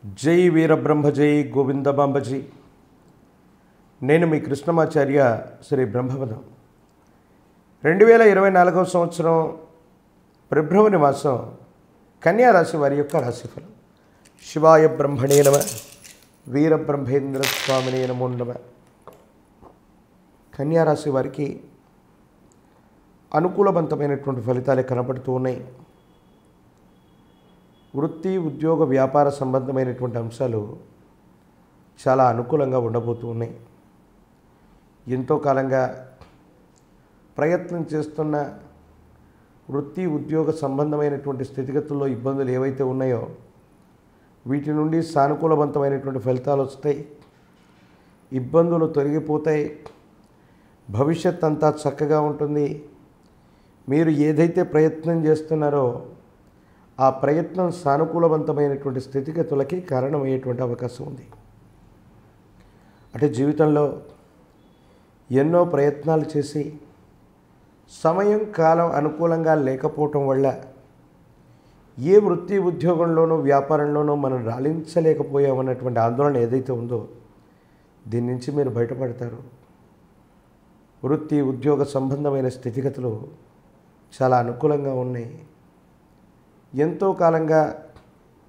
జై వీరబ్రహ్మజై గోవిందబాంబజీ. నేను మీ కృష్ణమాచార్య శ్రీ బ్రహ్మవదం. 2024 సంవత్సరం ఫిబ్రవరి మాసం కన్యారాశి వారి యొక్క రాశిఫలం. శివాయ బ్రహ్మణే నమ, వీరబ్రహ్మేంద్ర స్వామినే నమో నమ. కన్యారాశి వారికి అనుకూలవంతమైనటువంటి ఫలితాలే కనబడుతూ ఉన్నాయి. వృత్తి, ఉద్యోగ, వ్యాపార సంబంధమైనటువంటి అంశాలు చాలా అనుకూలంగా ఉండబోతూ ఉన్నాయి. ఎంతో కాలంగా ప్రయత్నం చేస్తున్న వృత్తి, ఉద్యోగ సంబంధమైనటువంటి స్థితిగతుల్లో ఇబ్బందులు ఏవైతే ఉన్నాయో వీటి నుండి సానుకూలవంతమైనటువంటి ఫలితాలు వస్తాయి. ఇబ్బందులు తొలగిపోతాయి. భవిష్యత్ అంతా చక్కగా ఉంటుంది. మీరు ఏదైతే ప్రయత్నం చేస్తున్నారో ఆ ప్రయత్నం సానుకూలవంతమైనటువంటి స్థితిగతులకి కారణమయ్యేటువంటి అవకాశం ఉంది. అంటే జీవితంలో ఎన్నో ప్రయత్నాలు చేసి సమయం, కాలం అనుకూలంగా లేకపోవటం వల్ల ఏ వృత్తి, ఉద్యోగంలోనూ వ్యాపారంలోనూ మనం రాణించలేకపోయామన్నటువంటి ఆందోళన ఏదైతే ఉందో దీని నుంచి మీరు బయటపడతారు. వృత్తి, ఉద్యోగ సంబంధమైన స్థితిగతులు చాలా అనుకూలంగా ఉన్నాయి. ఎంతో కాలంగా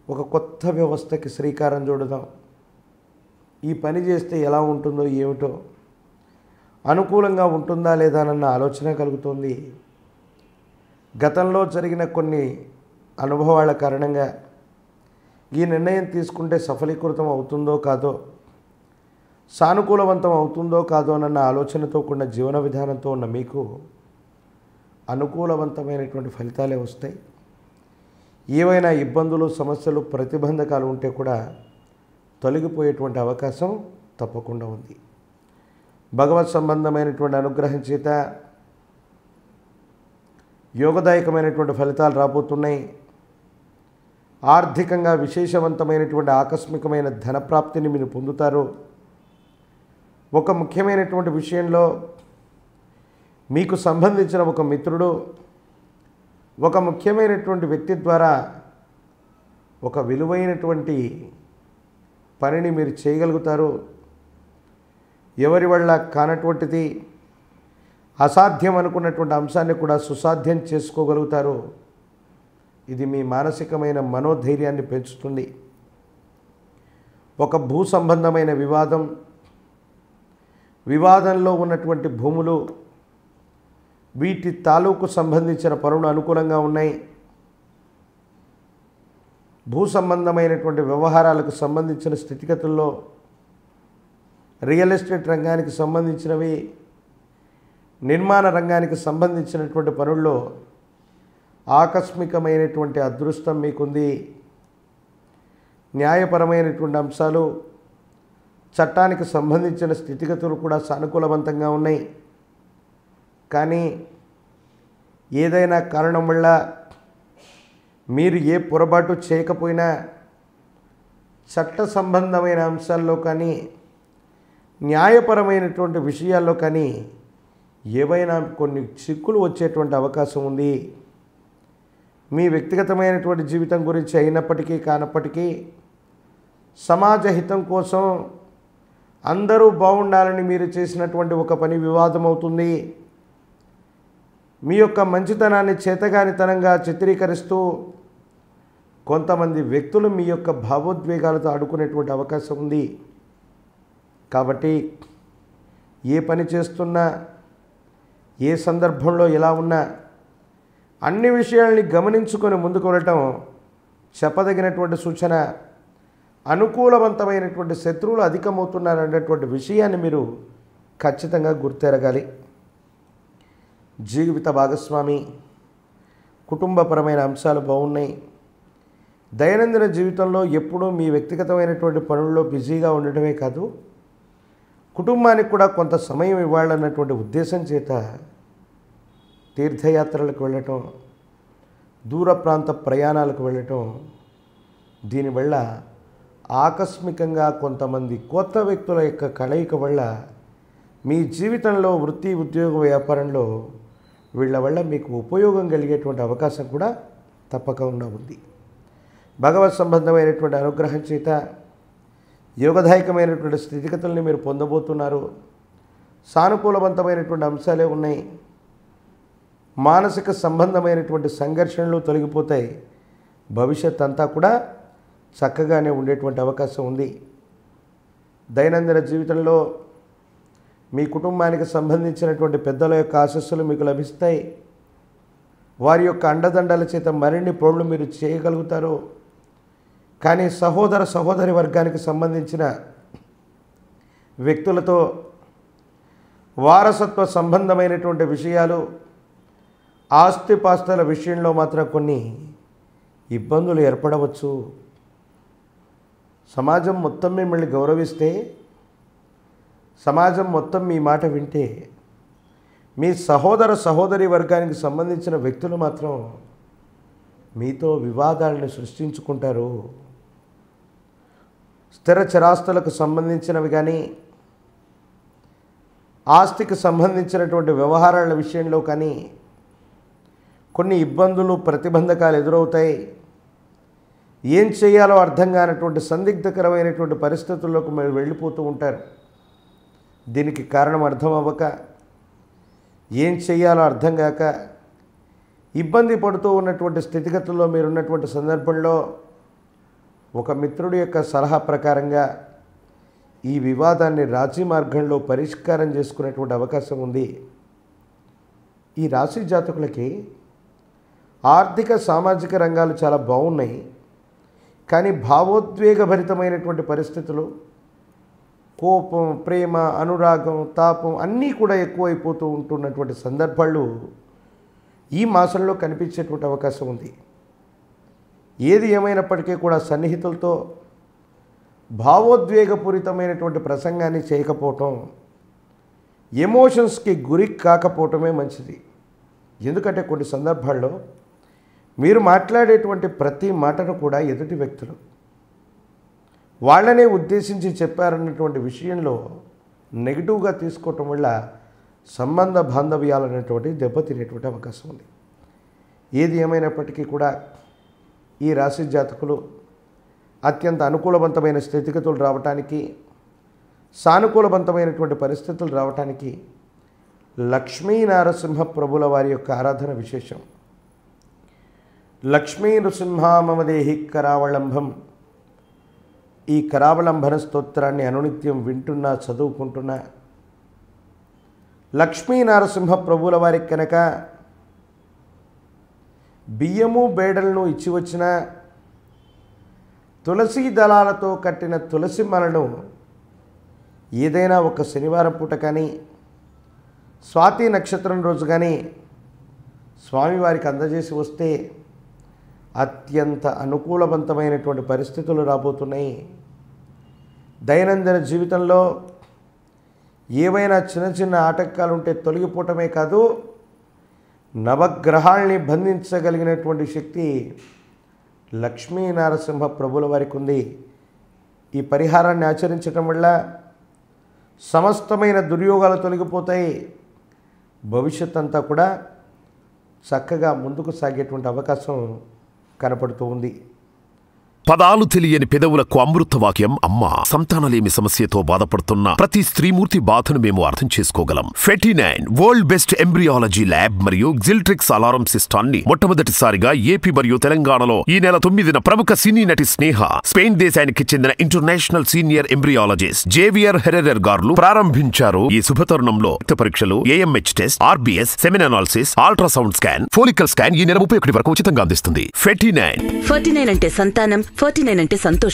ఒక కొత్త వ్యవస్థకి శ్రీకారం చుడదాం, ఈ పని చేస్తే ఎలా ఉంటుందో ఏమిటో, అనుకూలంగా ఉంటుందా లేదా అన్న ఆలోచన కలుగుతుంది. గతంలో జరిగిన కొన్ని అనుభవాల కారణంగా ఈ నిర్ణయం తీసుకుంటే సఫలీకృతం అవుతుందో కాదో, సానుకూలవంతం అవుతుందో కాదో అన్న ఆలోచనతో కూడిన జీవన విధానంతో ఉన్న మీకు అనుకూలవంతమైనటువంటి ఫలితాలే వస్తాయి. ఏవైనా ఇబ్బందులు, సమస్యలు, ప్రతిబంధకాలు ఉంటే కూడా తొలగిపోయేటువంటి అవకాశం తప్పకుండా ఉంది. భగవత్ సంబంధమైనటువంటి అనుగ్రహం చేత యోగదాయకమైనటువంటి ఫలితాలు రాబోతున్నాయి. ఆర్థికంగా విశేషవంతమైనటువంటి ఆకస్మికమైన ధనప్రాప్తిని మీరు పొందుతారు. ఒక ముఖ్యమైనటువంటి విషయంలో మీకు సంబంధించిన ఒక మిత్రుడు, ఒక ముఖ్యమైనటువంటి వ్యక్తి ద్వారా ఒక విలువైనటువంటి పనిని మీరు చేయగలుగుతారు. ఎవరి వల్ల కానటువంటిది, అసాధ్యం అనుకున్నటువంటి అంశాన్ని కూడా సుసాధ్యం చేసుకోగలుగుతారు. ఇది మీ మానసికమైన మనోధైర్యాన్ని పెంచుతుంది. ఒక భూ సంబంధమైన వివాదంలో ఉన్నటువంటి భూములు, వీటి తాలూకు సంబంధించిన పనులు అనుకూలంగా ఉన్నాయి. భూ సంబంధమైనటువంటి వ్యవహారాలకు సంబంధించిన స్థితిగతుల్లో, రియల్ ఎస్టేట్ రంగానికి సంబంధించినవి, నిర్మాణ రంగానికి సంబంధించినటువంటి పనుల్లో ఆకస్మికమైనటువంటి అదృష్టం మీకుంది. న్యాయపరమైనటువంటి అంశాలు, చట్టానికి సంబంధించిన స్థితిగతులు కూడా సానుకూలవంతంగా ఉన్నాయి. కానీ ఏదైనా కారణం వల్ల మీరు ఏ పొరపాటు చేయకపోయినా చట్ట సంబంధమైన అంశాల్లో కానీ, న్యాయపరమైనటువంటి విషయాల్లో కానీ ఏవైనా కొన్ని చిక్కులు వచ్చేటువంటి అవకాశం ఉంది. మీ వ్యక్తిగతమైనటువంటి జీవితం గురించి అయినప్పటికీ కానప్పటికీ సమాజ హితం కోసం అందరూ బాగుండాలని మీరు చేసినటువంటి ఒక పని వివాదం అవుతుంది. మీ యొక్క మంచితనాన్ని చేతగానితనంగా చిత్రీకరిస్తూ కొంతమంది వ్యక్తులు మీ యొక్క భావోద్వేగాలతో ఆడుకునేటువంటి అవకాశం ఉంది. కాబట్టి ఏ పని చేస్తున్నా, ఏ సందర్భంలో ఎలా ఉన్నా అన్ని విషయాల్ని గమనించుకొని ముందుకు వెళ్ళటం చెప్పదగినటువంటి సూచన. అనుకూలవంతమైనటువంటి శత్రువులు అధికమవుతున్నారనేటువంటి విషయాన్ని మీరు ఖచ్చితంగా గుర్తెరగాలి. జీవిత భాగస్వామి, కుటుంబపరమైన అంశాలు బాగున్నాయి. దైనందిన జీవితంలో ఎప్పుడూ మీ వ్యక్తిగతమైనటువంటి పనుల్లో బిజీగా ఉండటమే కాదు, కుటుంబానికి కూడా కొంత సమయం ఇవ్వాలన్నటువంటి ఉద్దేశం చేత తీర్థయాత్రలకు వెళ్ళటం, దూర ప్రాంత ప్రయాణాలకు వెళ్ళటం, దీనివల్ల ఆకస్మికంగా కొంతమంది కొత్త వ్యక్తుల యొక్క కలయిక వల్ల మీ జీవితంలో, వృత్తి, ఉద్యోగ, వ్యాపారంలో వీళ్ళ వల్ల మీకు ఉపయోగం కలిగేటువంటి అవకాశం కూడా తప్పకుండా ఉంది. భగవత్ సంబంధమైనటువంటి అనుగ్రహం చేత యోగదాయకమైనటువంటి స్థితిగతుల్ని మీరు పొందబోతున్నారు. సానుకూలవంతమైనటువంటి అంశాలే ఉన్నాయి. మానసిక సంబంధమైనటువంటి సంఘర్షణలు తొలగిపోతాయి. భవిష్యత్ అంతా కూడా చక్కగానే ఉండేటువంటి అవకాశం ఉంది. దైనందిన జీవితంలో మీ కుటుంబానికి సంబంధించినటువంటి పెద్దల యొక్క ఆశస్సులు మీకు లభిస్తాయి. వారి యొక్క అండదండల చేత మరిన్ని పనులు మీరు చేయగలుగుతారు. కానీ సహోదర సహోదరి వర్గానికి సంబంధించిన వ్యక్తులతో వారసత్వ సంబంధమైనటువంటి విషయాలు, ఆస్తిపాస్తుల విషయంలో మాత్రం కొన్ని ఇబ్బందులు ఏర్పడవచ్చు. సమాజం మొత్తం మిమ్మల్ని గౌరవిస్తే, సమాజం మొత్తం మీ మాట వింటే, మీ సహోదర సహోదరి వర్గానికి సంబంధించిన వ్యక్తులు మాత్రం మీతో వివాదాలను సృష్టించుకుంటారు. స్థిర చరాస్తులకు సంబంధించినవి కానీ, ఆస్తికి సంబంధించినటువంటి వ్యవహారాల విషయంలో కానీ కొన్ని ఇబ్బందులు, ప్రతిబంధకాలు ఎదురవుతాయి. ఏం చేయాలో అర్థం కానటువంటి సందిగ్ధకరమైనటువంటి పరిస్థితుల్లోకి మీరు వెళ్ళిపోతూ ఉంటారు. దీనికి కారణం అర్థం అవ్వక, ఏం చేయాలో అర్థం కాక ఇబ్బంది పడుతూ ఉన్నటువంటి స్థితిగతుల్లో మీరున్నటువంటి సందర్భంలో ఒక మిత్రుడి యొక్క సలహా ప్రకారంగా ఈ వివాదాన్ని రాజీ మార్గంలో పరిష్కారం చేసుకునేటువంటి అవకాశం ఉంది. ఈ రాశి జాతకులకి ఆర్థిక సామాజిక రంగాలు చాలా బాగున్నాయి. కానీ భావోద్వేగభరితమైనటువంటి పరిస్థితులు, కోపం, ప్రేమ, అనురాగం, తాపం అన్నీ కూడా ఎక్కువైపోతూ ఉంటున్నటువంటి సందర్భాలు ఈ మాసంలో కనిపించేటువంటి అవకాశం ఉంది. ఏది ఏమైనప్పటికీ కూడా సన్నిహితులతో భావోద్వేగపూరితమైనటువంటి ప్రసంగాన్ని చేయకపోవటం, ఎమోషన్స్కి గురి కాకపోవటమే మంచిది. ఎందుకంటే కొన్ని సందర్భాల్లో మీరు మాట్లాడేటువంటి ప్రతి మాటను కూడా ఎదుటి వ్యక్తులు వాళ్ళనే ఉద్దేశించి చెప్పారన్నటువంటి విషయంలో నెగిటివ్గా తీసుకోవటం వల్ల సంబంధ బాంధవ్యాలు అనేటువంటి దెబ్బతినేటువంటి అవకాశం ఉంది. ఏది ఏమైనప్పటికీ కూడా ఈ రాశి జాతకులు అత్యంత అనుకూలవంతమైన స్థితిగతులు రావటానికి, సానుకూలవంతమైనటువంటి పరిస్థితులు రావటానికి లక్ష్మీ నరసింహ ప్రభుల వారి యొక్క ఆరాధన విశేషం. లక్ష్మీ నృసింహ మమ దేహి కరావళంబం, ఈ కరావళంబన స్తోత్రాన్ని అనునిత్యం వింటున్నా, చదువుకుంటున్నా లక్ష్మీ నరసింహ ప్రభుల వారికి కనుక బియ్యము బేడలను ఇచ్చి వచ్చిన తులసి దళాలతో కట్టిన తులసి మాలను ఏదైనా ఒక శనివారం పూట కానీ, స్వాతి నక్షత్రం రోజు కానీ స్వామివారికి అందజేసి వస్తే అత్యంత అనుకూలవంతమైనటువంటి పరిస్థితులు రాబోతున్నాయి. దైనందిన జీవితంలో ఏవైనా చిన్న చిన్న ఆటంకాలు ఉంటే తొలగిపోవటమే కాదు, నవగ్రహాల్ని బంధించగలిగినటువంటి శక్తి లక్ష్మీ నరసింహ ప్రభుల వారికి ఉంది. ఈ పరిహారాన్ని ఆచరించటం వల్ల సమస్తమైన దుర్యోగాలు తొలగిపోతాయి. భవిష్యత్ అంతా కూడా చక్కగా ముందుకు సాగేటువంటి అవకాశం కనపడుతూ ఉంది. పదాలు తెలియని పెదవులకు అమృత వాక్యం అమ్మ. సంతానలేమి సమస్యతో బాధపడుతున్న ప్రతి స్త్రీమూర్తి బాధను మేము అర్థం చేసుకోగలం. Fertinine world best embryology lab మరియు జిల్ట్రిక్స్ అలారం సిస్టాన్ని మొట్టమొదటిసారిగా ఏపీ మరియు తెలంగాణలో ఈ నెల 9న ప్రముఖ సినీ నటి స్నేహ, స్పెయిన్ దేశానికి చెందిన international senior embryologist Javier Herrera గారు ప్రారంభించారు. ఈ శుభతరుణంలో రక్త పరీక్షలు, AMH test, RBS, semen analysis, ultrasound scan, follicle scan ఈ నెల 31 వరకు ఉచితంగా అందిస్తుంది. ఫెర్టినైన్ అంటే సంతానం, 49 అంటే సంతోషం.